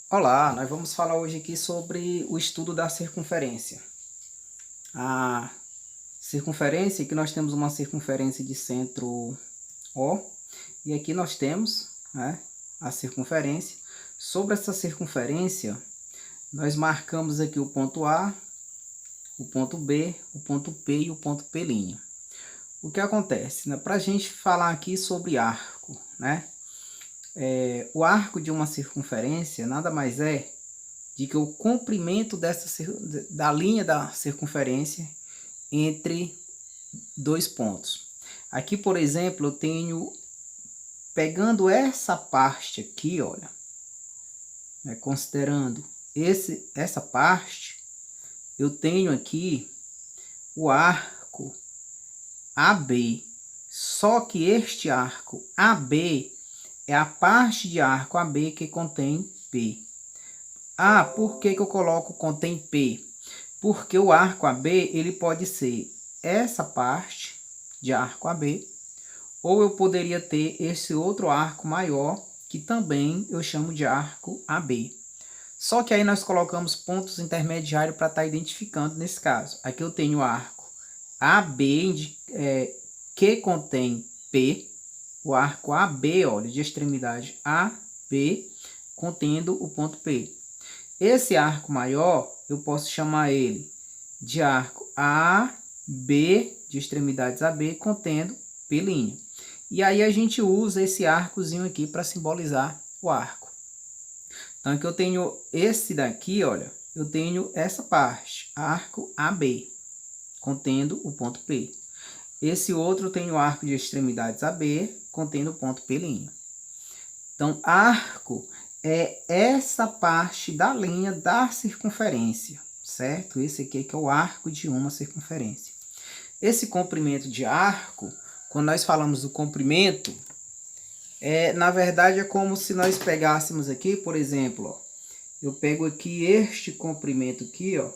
Olá, nós vamos falar hoje aqui sobre o estudo da circunferência. A circunferência, que nós temos uma circunferência de centro O, e aqui nós temos, né, a circunferência. Sobre essa circunferência, nós marcamos aqui o ponto A, o ponto B, o ponto P e o ponto P'. O que acontece? Né? Para a gente falar aqui sobre arco, né? O arco de uma circunferência nada mais é de que o comprimento da linha da circunferência entre dois pontos. Aqui, por exemplo, eu tenho, pegando essa parte aqui, olha, né, considerando essa parte, eu tenho aqui o arco AB. Só que este arco AB é a parte de arco AB que contém P. Ah, por que eu coloco contém P? Porque o arco AB ele pode ser essa parte de arco AB, ou eu poderia ter esse outro arco maior, que também eu chamo de arco AB. Só que aí nós colocamos pontos intermediários para estar identificando nesse caso. Aqui eu tenho o arco AB, que contém P, o arco AB, olha, de extremidade AB, contendo o ponto P. Esse arco maior, eu posso chamar ele de arco AB, de extremidades AB, contendo P'. E aí a gente usa esse arcozinho aqui para simbolizar o arco. Então aqui eu tenho esse daqui, olha, eu tenho essa parte, arco AB, contendo o ponto P. Esse outro tem o arco de extremidades AB, contendo o ponto P'. Então, arco é essa parte da linha da circunferência, certo? Esse aqui que é o arco de uma circunferência. Esse comprimento de arco, quando nós falamos do comprimento, na verdade é como se nós pegássemos aqui, por exemplo, ó, eu pego aqui este comprimento aqui, ó.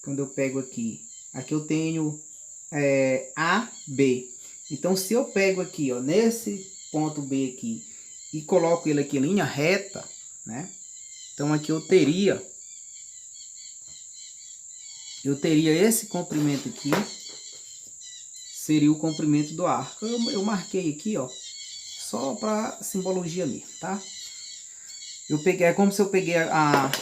Quando eu pego aqui eu tenho AB. Então, se eu pego aqui, ó, nesse ponto B aqui, e coloco ele aqui em linha reta, né? Então aqui eu teria esse comprimento aqui, seria o comprimento do arco. Eu marquei aqui, ó, só para simbologia ali, tá? Eu peguei, é como se eu peguei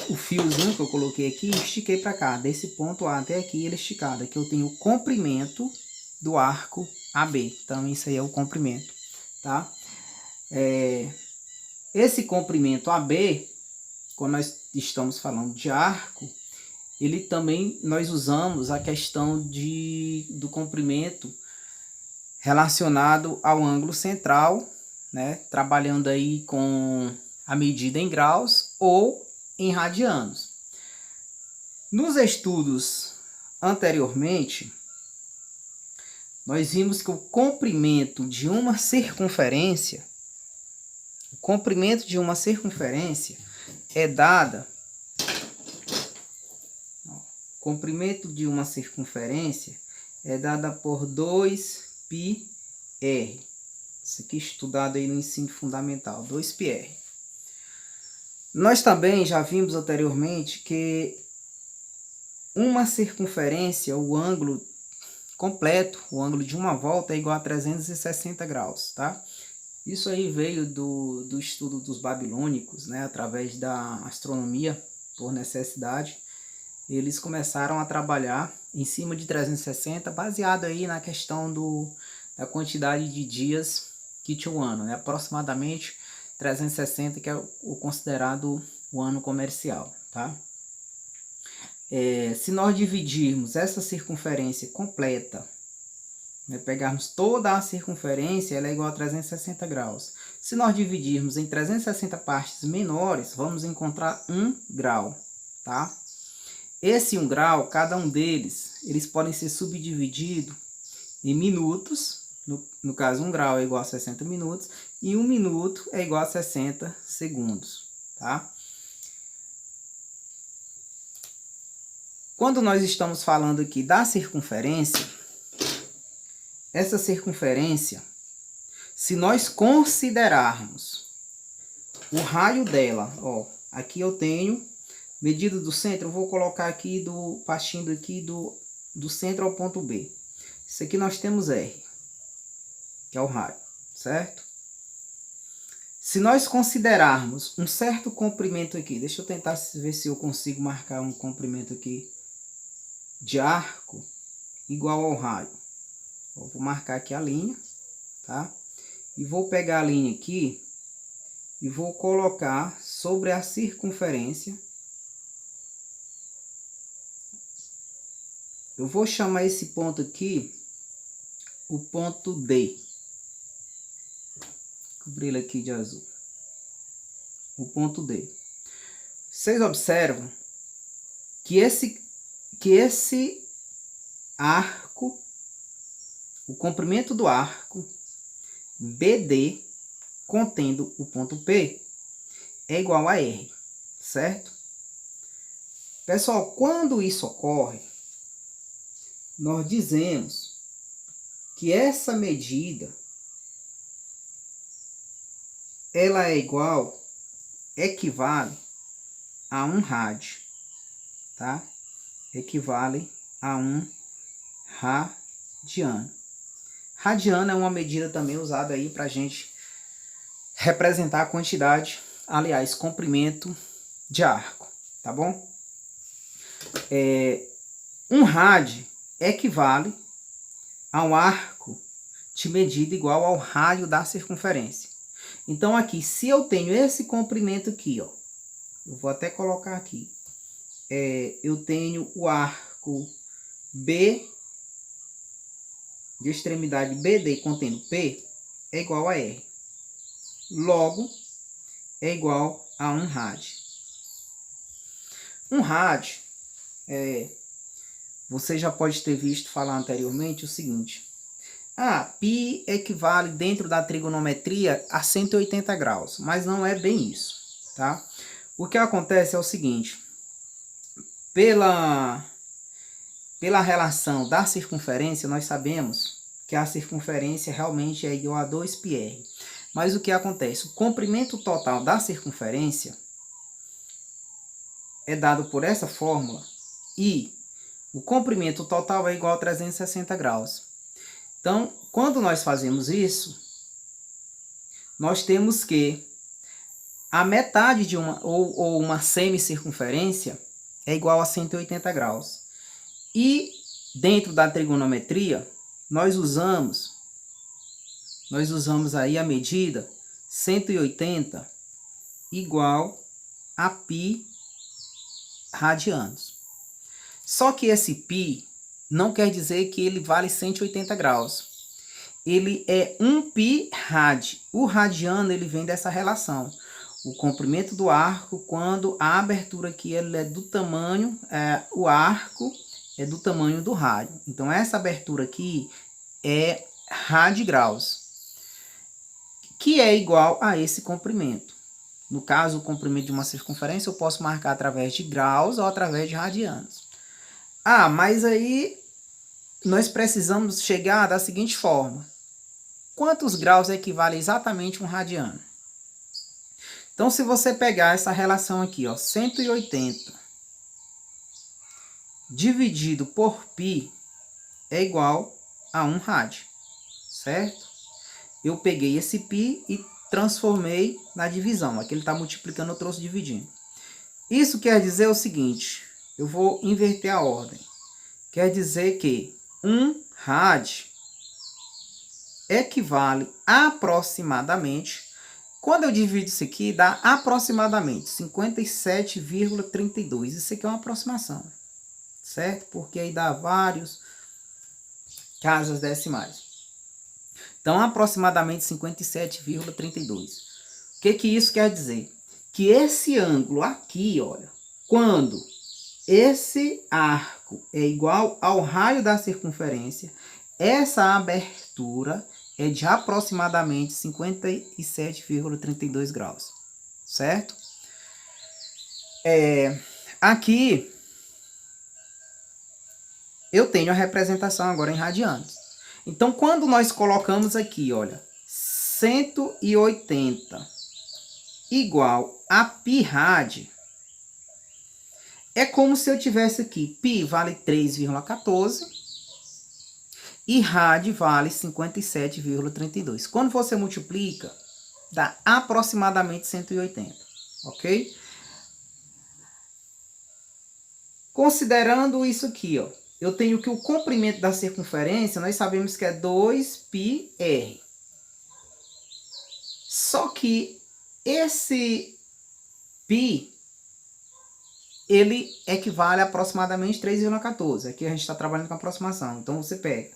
o fiozinho que eu coloquei aqui e estiquei para cá, desse ponto A até aqui, ele esticado. Aqui eu tenho o comprimento do arco AB. Então isso aí é o comprimento, tá? Esse comprimento AB, quando nós estamos falando de arco, ele também nós usamos a questão do comprimento relacionado ao ângulo central, né? Trabalhando aí com a medida em graus ou em radianos. Nos estudos anteriormente, nós vimos que o comprimento de uma circunferência é dada. O comprimento de uma circunferência é dada por 2πr. Isso aqui estudado aí no ensino fundamental, 2πr. Nós também já vimos anteriormente que uma circunferência, o ângulo completo, o ângulo de uma volta é igual a 360 graus, tá? Isso aí veio do estudo dos babilônicos, né? Através da astronomia, por necessidade. Eles começaram a trabalhar em cima de 360, baseado aí na questão da quantidade de dias que tinha o ano, né? Aproximadamente 360, que é o considerado o ano comercial, tá? Se nós dividirmos essa circunferência completa, né, pegarmos toda a circunferência, ela é igual a 360 graus. Se nós dividirmos em 360 partes menores, vamos encontrar 1 grau, tá? Esse 1 grau, cada um deles, eles podem ser subdivididos em minutos. No caso, 1 grau é igual a 60 minutos e 1 minuto é igual a 60 segundos, tá? Quando nós estamos falando aqui da circunferência, se nós considerarmos o raio dela, ó, aqui eu tenho medida do centro, eu vou colocar aqui partindo aqui do centro ao ponto B. Isso aqui nós temos R, que é o raio, certo? Se nós considerarmos um certo comprimento aqui, deixa eu tentar ver se eu consigo marcar um comprimento aqui de arco igual ao raio. Eu vou marcar aqui a linha, tá? E vou pegar a linha aqui e vou colocar sobre a circunferência. Eu vou chamar esse ponto aqui o ponto D. Cobrir ele aqui de azul. O ponto D. Vocês observam que esse arco, o comprimento do arco BD contendo o ponto P é igual a R, certo? Pessoal, quando isso ocorre, nós dizemos que essa medida ela é igual, equivale a 1 rádio, tá? Equivale a 1 radiano. Radiano é uma medida também usada aí para a gente representar a quantidade, aliás, comprimento de arco, tá bom? 1 rádio equivale a um arco de medida igual ao raio da circunferência. Então aqui, se eu tenho esse comprimento aqui, ó, eu vou até colocar aqui, eu tenho o arco B, de extremidade BD contendo P, é igual a R. Logo, é igual a 1 rádio. 1 rádio, você já pode ter visto falar anteriormente o seguinte: π equivale dentro da trigonometria a 180 graus, mas não é bem isso, tá? O que acontece é o seguinte: pela relação da circunferência, nós sabemos que a circunferência realmente é igual a 2πr. Mas o que acontece? O comprimento total da circunferência é dado por essa fórmula e o comprimento total é igual a 360 graus. Então, quando nós fazemos isso, nós temos que a metade de uma semicircunferência é igual a 180 graus. E dentro da trigonometria, nós usamos aí a medida 180 igual a π radianos. Só que esse π não quer dizer que ele vale 180 graus. Ele é 1π rad. O radiano ele vem dessa relação. O comprimento do arco, quando a abertura aqui ele é do tamanho, o arco é do tamanho do rádio. Então essa abertura aqui é radigraus, que é igual a esse comprimento. No caso, o comprimento de uma circunferência eu posso marcar através de graus ou através de radianos. Mas aí nós precisamos chegar da seguinte forma: quantos graus equivale exatamente um radiano? Então, se você pegar essa relação aqui, ó, 180 dividido por π é igual a 1 rádio, certo? Eu peguei esse π e transformei na divisão. Aqui ele está multiplicando, eu trouxe dividindo. Isso quer dizer o seguinte: eu vou inverter a ordem. Quer dizer que 1 rádio equivale aproximadamente, quando eu divido isso aqui, dá aproximadamente 57,32. Isso aqui é uma aproximação, certo? Porque aí dá vários casas decimais. Então, aproximadamente 57,32. O que isso quer dizer? Que esse ângulo aqui, olha, quando esse arco é igual ao raio da circunferência, essa abertura é de aproximadamente 57,32 graus, certo? Aqui eu tenho a representação agora em radianos. Então, quando nós colocamos aqui, olha, 180 igual a π-rad, é como se eu tivesse aqui, π vale 3,14 e rad vale 57,32. Quando você multiplica, dá aproximadamente 180, ok? Considerando isso aqui, ó, eu tenho que o comprimento da circunferência, nós sabemos que é 2πr. Só que esse π, ele equivale a aproximadamente 3,14. Aqui a gente está trabalhando com aproximação. Então, você pega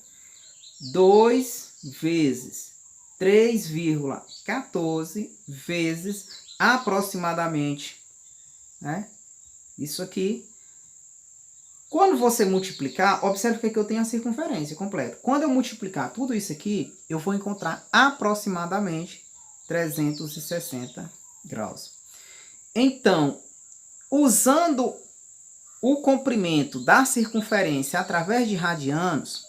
2 vezes 3,14 vezes aproximadamente, né? Isso aqui. Quando você multiplicar, observe que aqui eu tenho a circunferência completa. Quando eu multiplicar tudo isso aqui, eu vou encontrar aproximadamente 360 graus. Então, usando o comprimento da circunferência através de radianos,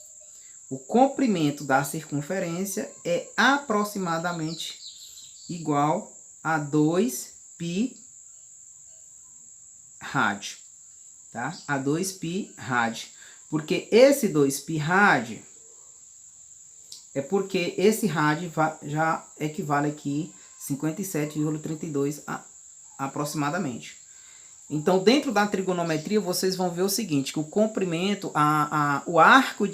o comprimento da circunferência é aproximadamente igual a 2π rad, tá? A 2π rad. Porque esse 2π rad é porque esse rad já equivale aqui 57,32 aproximadamente. Então, dentro da trigonometria, vocês vão ver o seguinte, que o comprimento, o arco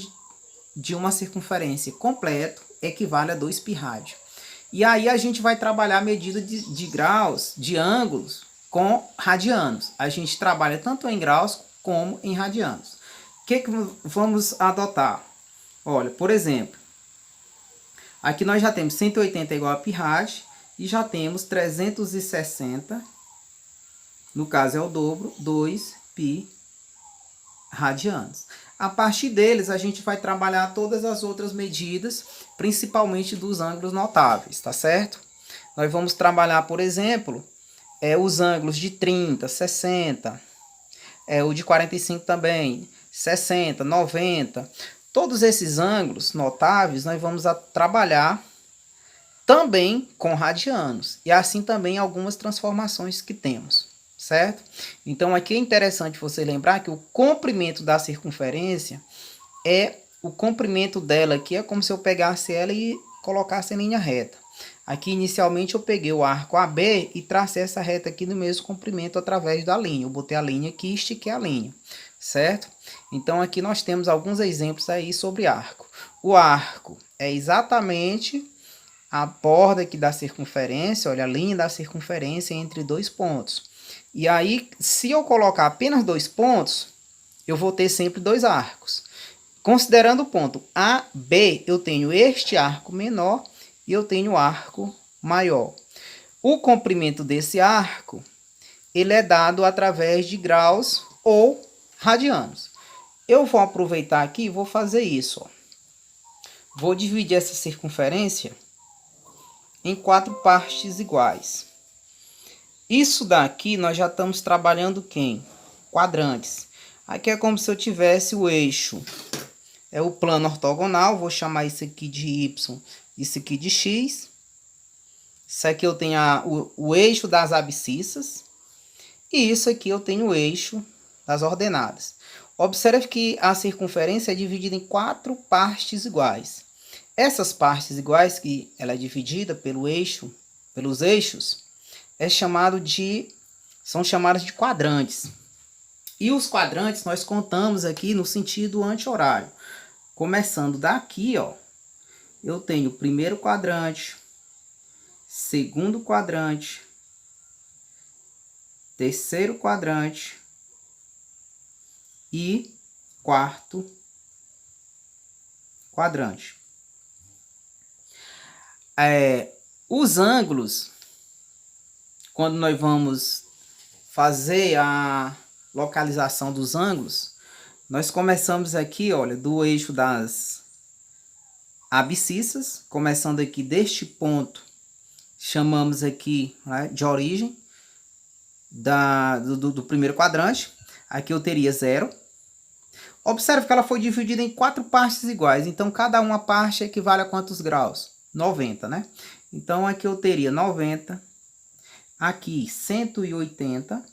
de uma circunferência completo equivale a 2π rad. E aí a gente vai trabalhar a medida de graus, de ângulos, com radianos. A gente trabalha tanto em graus como em radianos. O que vamos adotar? Olha, por exemplo, aqui nós já temos 180 igual a π rad e já temos 360, no caso é o dobro, 2π radianos. A partir deles, a gente vai trabalhar todas as outras medidas, principalmente dos ângulos notáveis, tá certo? Nós vamos trabalhar, por exemplo, os ângulos de 30, 60, o de 45 também, 60, 90. Todos esses ângulos notáveis, nós vamos trabalhar também com radianos. E assim também algumas transformações que temos, certo? Então aqui é interessante você lembrar que o comprimento da circunferência o comprimento dela aqui é como se eu pegasse ela e colocasse em linha reta. Aqui inicialmente eu peguei o arco AB e tracei essa reta aqui no mesmo comprimento através da linha. Eu botei a linha aqui e estiquei a linha, certo? Então aqui nós temos alguns exemplos aí sobre arco. O arco é exatamente a borda aqui da circunferência, olha, a linha da circunferência entre dois pontos. E aí, se eu colocar apenas 2 pontos, eu vou ter sempre 2 arcos. Considerando o ponto AB, eu tenho este arco menor e eu tenho o arco maior. O comprimento desse arco, ele é dado através de graus ou radianos. Eu vou aproveitar aqui e vou fazer isso, ó. Vou dividir essa circunferência em 4 partes iguais. Isso daqui nós já estamos trabalhando quem? Quadrantes. Aqui é como se eu tivesse o eixo, é o plano ortogonal, vou chamar isso aqui de Y, isso aqui de X. Isso aqui eu tenho o eixo das abscissas. E isso aqui eu tenho o eixo das ordenadas. Observe que a circunferência é dividida em 4 partes iguais. Essas partes iguais, que ela é dividida pelos eixos, são chamadas de quadrantes. E os quadrantes nós contamos aqui no sentido anti-horário. Começando daqui, ó, eu tenho o primeiro quadrante, segundo quadrante, terceiro quadrante e quarto quadrante. Os ângulos, quando nós vamos fazer a localização dos ângulos, nós começamos aqui, olha, do eixo das abscissas, começando aqui deste ponto, chamamos aqui, né, de origem do primeiro quadrante. Aqui eu teria 0. Observe que ela foi dividida em 4 partes iguais, então cada uma parte equivale a quantos graus? 90, né? Então aqui eu teria 90. aqui 180,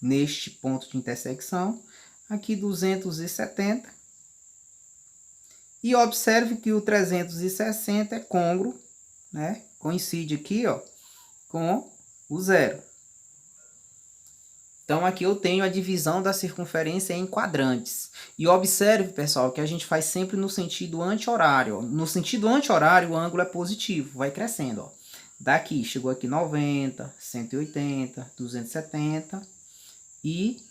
neste ponto de intersecção, aqui 270, e observe que o 360 é côngruo, né? Coincide aqui, ó, com o zero. Então, aqui eu tenho a divisão da circunferência em quadrantes. E observe, pessoal, que a gente faz sempre no sentido anti-horário. No sentido anti-horário, o ângulo é positivo, vai crescendo, ó. Daqui, chegou aqui 90, 180, 270 e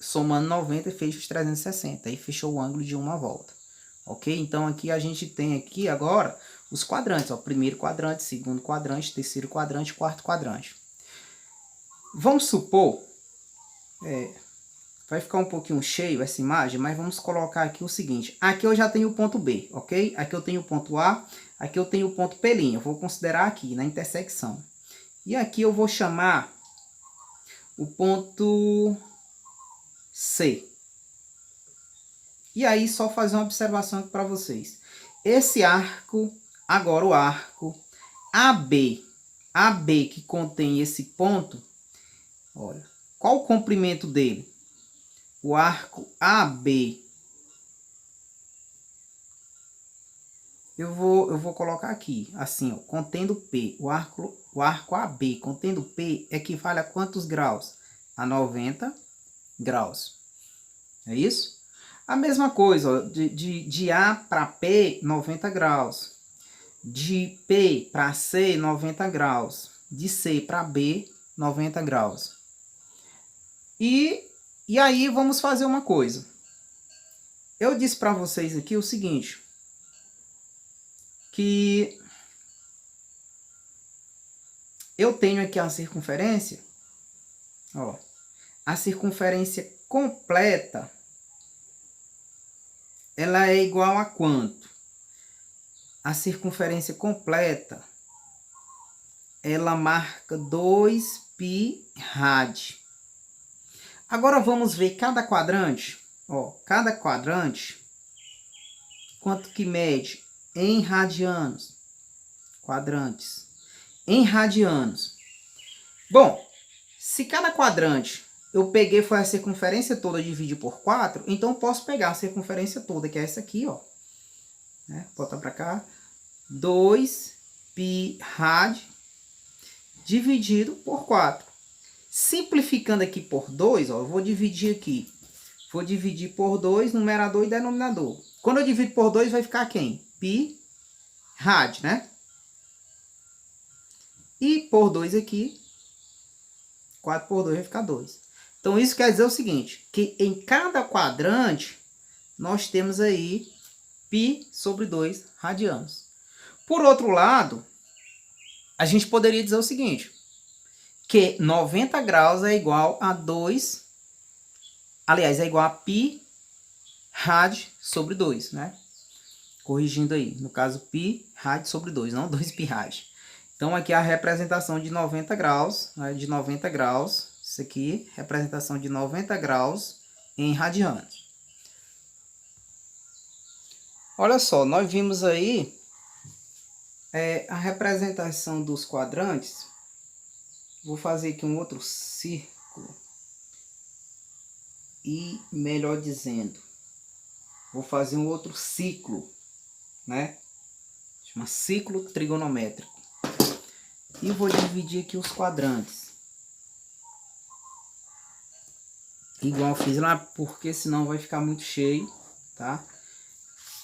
somando 90 fez os 360. Aí fechou o ângulo de uma volta. Ok? Então, aqui a gente tem aqui agora os quadrantes, ó. Primeiro quadrante, segundo quadrante, terceiro quadrante, quarto quadrante. Vamos supor... vai ficar um pouquinho cheio essa imagem, mas vamos colocar aqui o seguinte. Aqui eu já tenho o ponto B, ok? Aqui eu tenho o ponto A, aqui eu tenho o ponto P'. Eu vou considerar aqui, na intersecção. E aqui eu vou chamar o ponto C. E aí, só fazer uma observação aqui para vocês. Esse arco, agora o arco AB que contém esse ponto, olha, qual o comprimento dele? O arco AB, eu vou colocar aqui, assim, ó, contendo P. O arco AB contendo P equivale a quantos graus? A 90 graus. É isso? A mesma coisa, ó, de A para P, 90 graus. De P para C, 90 graus. De C para B, 90 graus. E aí vamos fazer uma coisa. Eu disse para vocês aqui o seguinte, que eu tenho aqui a circunferência, ó, a circunferência completa, ela é igual a quanto? A circunferência completa, ela marca 2π rad. Agora vamos ver cada quadrante. Ó, cada quadrante, quanto que mede em radianos? Quadrantes. Em radianos. Bom, se cada quadrante eu peguei foi a circunferência toda e dividi por 4, então eu posso pegar a circunferência toda, que é essa aqui, ó. Né? Botar para cá. 2π rad dividido por 4. Simplificando aqui por 2, ó, eu vou dividir aqui. Vou dividir por 2, numerador e denominador. Quando eu divido por 2, vai ficar quem? Π rad, né? E por 2 aqui, 4 por 2 vai ficar 2. Então, isso quer dizer o seguinte, que em cada quadrante, nós temos aí π sobre 2 radianos. Por outro lado, a gente poderia dizer o seguinte, que 90 graus é igual a 2, aliás, é igual a π rad sobre 2, né? Corrigindo aí, no caso, π rad sobre 2, não 2π rad. Então, aqui é a representação de 90 graus, né? De 90 graus, isso aqui, representação de 90 graus em radianos. Olha só, nós vimos aí a representação dos quadrantes. Vou fazer aqui um outro círculo. E, melhor dizendo, vou fazer um outro ciclo, né? Chama ciclo trigonométrico. E vou dividir aqui os quadrantes. Igual eu fiz lá, porque senão vai ficar muito cheio, tá?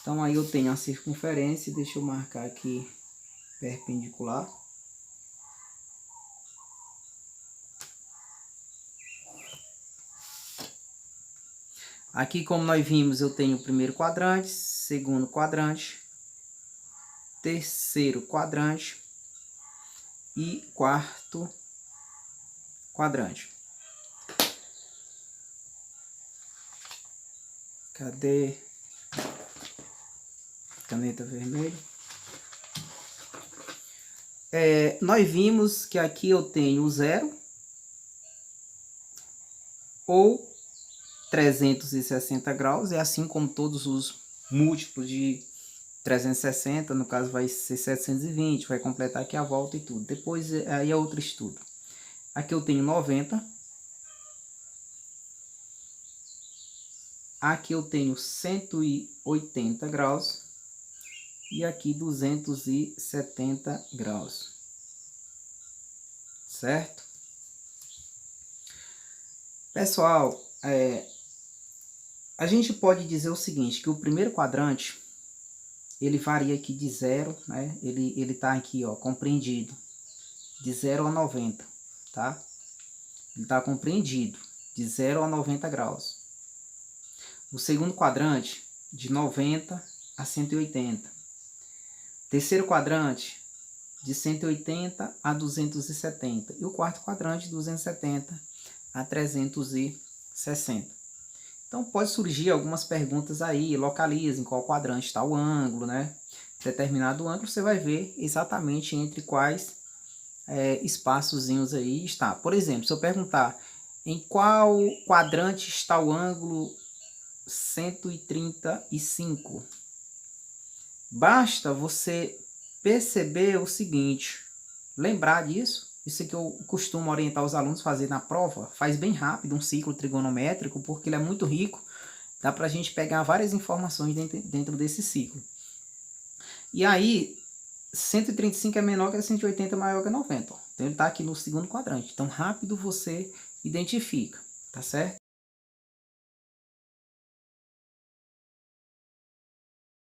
Então aí eu tenho a circunferência, deixa eu marcar aqui perpendicular. Aqui, como nós vimos, eu tenho o primeiro quadrante, segundo quadrante, terceiro quadrante e quarto quadrante. Cadê? Caneta vermelha. Nós vimos que aqui eu tenho o zero ou 360 graus, é assim como todos os múltiplos de 360, no caso vai ser 720, vai completar aqui a volta e tudo. Depois aí é outro estudo. Aqui eu tenho 90. Aqui eu tenho 180 graus. E aqui 270 graus. Certo? Pessoal, a gente pode dizer o seguinte, que o primeiro quadrante, ele varia aqui de 0, né? Ele tá aqui, ó, compreendido, de 0 a 90, tá? Ele tá compreendido, de 0 a 90 graus. O segundo quadrante, de 90 a 180. Terceiro quadrante, de 180 a 270. E o quarto quadrante, de 270 a 360. Então pode surgir algumas perguntas aí, localiza em qual quadrante está o ângulo, né? Determinado ângulo você vai ver exatamente entre quais espaçozinhos aí está. Por exemplo, se eu perguntar em qual quadrante está o ângulo 135, basta você perceber o seguinte, lembrar disso. Isso é que eu costumo orientar os alunos a fazer na prova. Faz bem rápido um ciclo trigonométrico, porque ele é muito rico. Dá para a gente pegar várias informações dentro desse ciclo. E aí, 135 é menor que 180, é maior que 90. Ó. Então ele está aqui no segundo quadrante. Então rápido você identifica, tá certo?